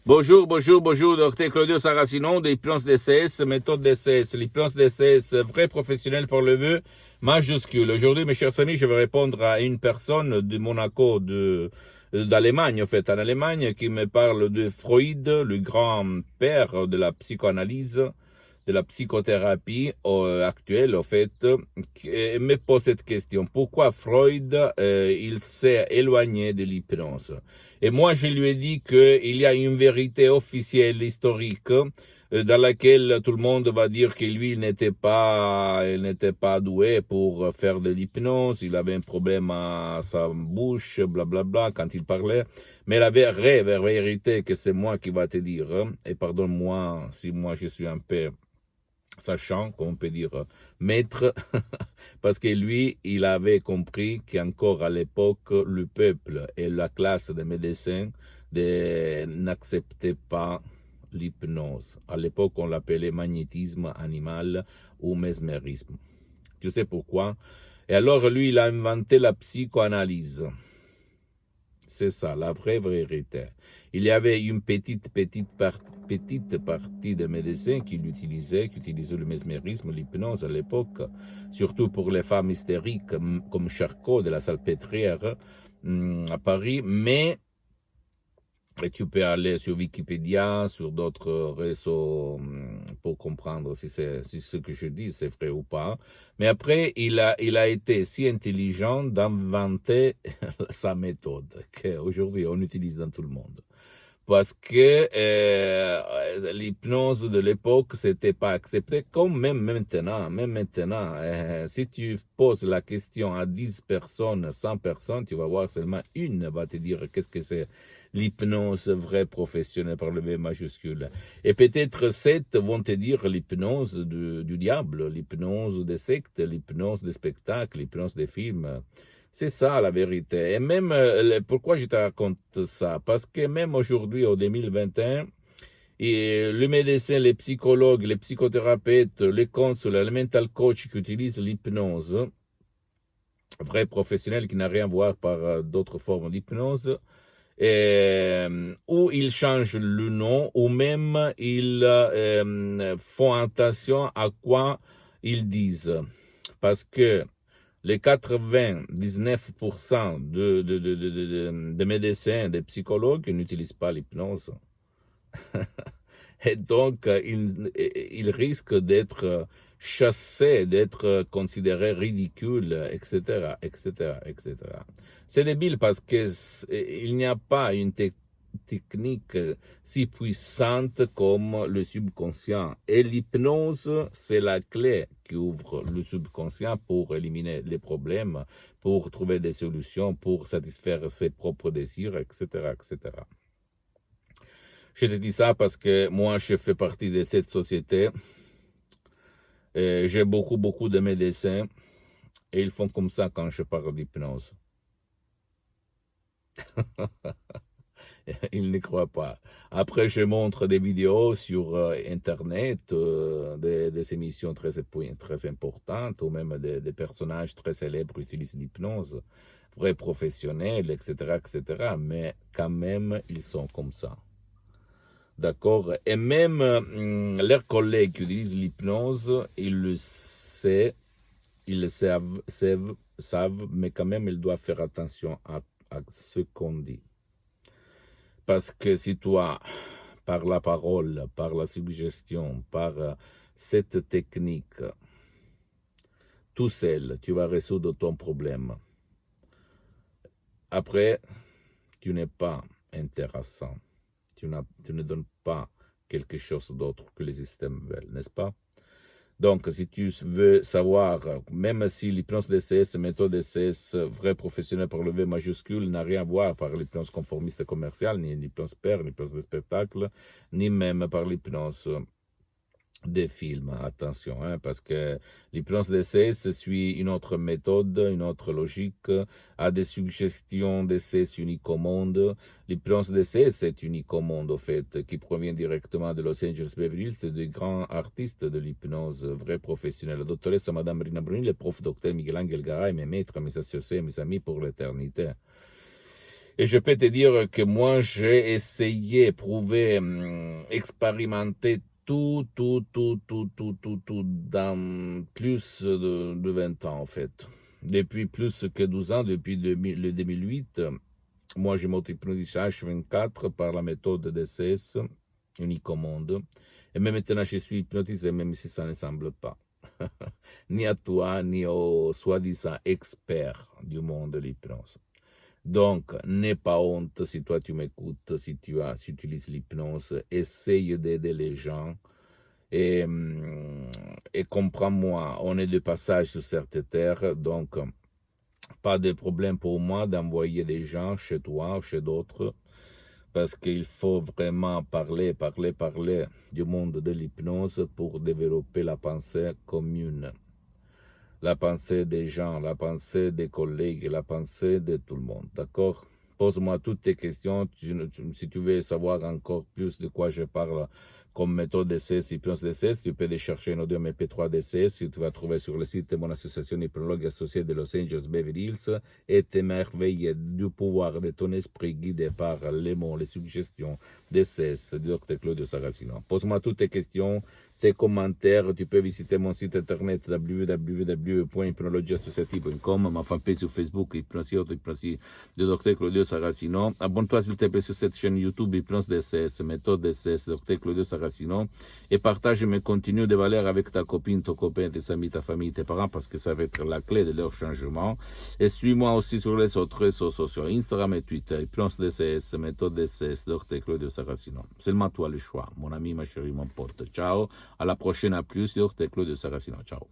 Bonjour, docteur Claudio Saracino de l'hypnose DCS, méthode DCS, l'hypnose DCS, vrai professionnel pour le vœu, majuscule. Aujourd'hui, mes chers amis, je vais répondre à une personne de Monaco, d'Allemagne, en fait, en Allemagne, qui me parle de Freud, le grand-père de la psychanalyse, de la psychothérapie actuelle, en fait, et me pose cette question. Pourquoi Freud, il s'est éloigné de l'hypnose? Et moi, je lui ai dit qu'il y a une vérité officielle, historique, dans laquelle tout le monde va dire que lui, il n'était pas doué pour faire de l'hypnose, il avait un problème à sa bouche, blablabla, quand il parlait. Mais la vraie vérité, que c'est moi qui va te dire, hein, et pardonne-moi si moi je suis un peu sachant, qu'on peut dire maître, parce que lui, il avait compris qu'encore à l'époque, le peuple et la classe des médecins n'acceptaient pas l'hypnose. À l'époque, on l'appelait magnétisme animal ou mesmérisme. Tu sais pourquoi? Et alors, lui, il a inventé la psychoanalyse. C'est ça, la vraie vérité. Il y avait une petite partie des médecins qui utilisaient le mesmérisme, l'hypnose à l'époque, surtout pour les femmes hystériques comme Charcot de la Salpêtrière à Paris, mais et tu peux aller sur Wikipédia, sur d'autres réseaux pour comprendre si ce que je dis c'est vrai ou pas. Mais après, il a été si intelligent d'inventer sa méthode qu'aujourd'hui on utilise dans tout le monde. Parce que l'hypnose de l'époque, c'était pas accepté, comme même maintenant. Même maintenant, si tu poses la question à 10 personnes, 100 personnes, tu vas voir seulement une va te dire qu'est-ce que c'est l'hypnose vraie professionnelle par le V majuscule. Et peut-être 7 vont te dire l'hypnose du diable, l'hypnose des sectes, l'hypnose des spectacles, l'hypnose des films. C'est ça la vérité. Et même, pourquoi je te raconte ça? Parce que même aujourd'hui, en 2021, et les médecins, les psychologues, les psychothérapeutes, les counselors, les mental coachs qui utilisent l'hypnose, vrai professionnel qui n'a rien à voir par d'autres formes d'hypnose, ou ils changent le nom, ou même ils font attention à quoi ils disent. Parce que les 99% de médecins, de psychologues n'utilisent pas l'hypnose. Et donc, ils risquent d'être chassés, d'être considérés ridicules, etc., etc., etc. C'est débile parce qu'il n'y a pas une technique si puissante comme le subconscient. Et l'hypnose, c'est la clé qui ouvre le subconscient pour éliminer les problèmes, pour trouver des solutions, pour satisfaire ses propres désirs, etc., etc. Je te dis ça parce que moi, je fais partie de cette société. J'ai beaucoup de médecins et ils font comme ça quand je parle d'hypnose. Ils ne croient pas. Après, je montre des vidéos sur Internet, des émissions très importantes, ou même des personnages très célèbres utilisent l'hypnose, vrais professionnels, etc., etc. Mais quand même, ils sont comme ça. D'accord? Et même leurs collègues qui utilisent l'hypnose, ils le savent, mais quand même, ils doivent faire attention à ce qu'on dit. Parce que si toi, par la parole, par la suggestion, par cette technique, tout seul, tu vas résoudre ton problème. Après, tu n'es pas intéressant. Tu ne donnes pas quelque chose d'autre que les systèmes veulent, n'est-ce pas? Donc, si tu veux savoir, même si l'hypnose DCS, méthode DCS, vrai professionnel par le V majuscule, n'a rien à voir par l'hypnose conformiste commerciale, ni l'hypnose père, ni l'hypnose de spectacle, ni même par l'hypnose des films, attention, hein, parce que l'hypnose DCS suit une autre méthode, une autre logique, a des suggestions d'essais uniques au monde. L'hypnose DCS est unique au monde, en fait, qui provient directement de Los Angeles Beverly Hills, c'est des grands artistes de l'hypnose, vrais professionnels. La doctoresse Madame Rina Bruni, le prof docteur Miguel Angel Garay, mes maîtres, mes associés, mes amis pour l'éternité. Et je peux te dire que moi, j'ai essayé, prouvé, expérimenté tout dans plus de 20 ans, en fait. Depuis plus que 12 ans, depuis le 2008, moi, je m'auto-hypnotise H24 par la méthode DCS, unique au monde. Et même maintenant, je suis hypnotisé, même si ça ne semble pas. Ni à toi, ni aux soi-disant experts du monde de l'hypnose. Donc, n'aie pas honte si toi tu m'écoutes, si tu utilises l'hypnose, essaye d'aider les gens et comprends-moi, on est de passage sur cette terre, donc pas de problème pour moi d'envoyer des gens chez toi ou chez d'autres, parce qu'il faut vraiment parler du monde de l'hypnose pour développer la pensée commune. La pensée des gens, la pensée des collègues, la pensée de tout le monde, d'accord? Pose-moi toutes tes questions, si tu veux savoir encore plus de quoi je parle comme méthode DCS, hypnose DCS, tu peux chercher un audio MP3 DCS que tu vas trouver sur le site de mon association hypnologue associée de Los Angeles Beverly Hills et t'émerveiller du pouvoir de ton esprit guidé par les mots, les suggestions DCS du Dr Claudio Saracino. Pose-moi toutes tes questions, tes commentaires, tu peux visiter mon site internet www.hypnologieassociative.com, ma fanpage sur Facebook, Hypnosie de Dr Claudio Saracino. Abonne-toi s'il te plaît sur cette chaîne YouTube Hypnose DCS, méthode DCS, Dr Claudio Saracino, et partage mes contenus de valeur avec ta copine, ton copain, tes amis, ta famille, tes parents, parce que ça va être la clé de leur changement. Et suis-moi aussi sur les autres réseaux sociaux, Instagram et Twitter, Hypnose DCS, méthode DCS, Dr Claudio Saracino. Seulement toi le choix, mon ami, ma chérie, mon pote. Ciao. À la prochaine, à plus, Dr Claudio Saracino. Ciao.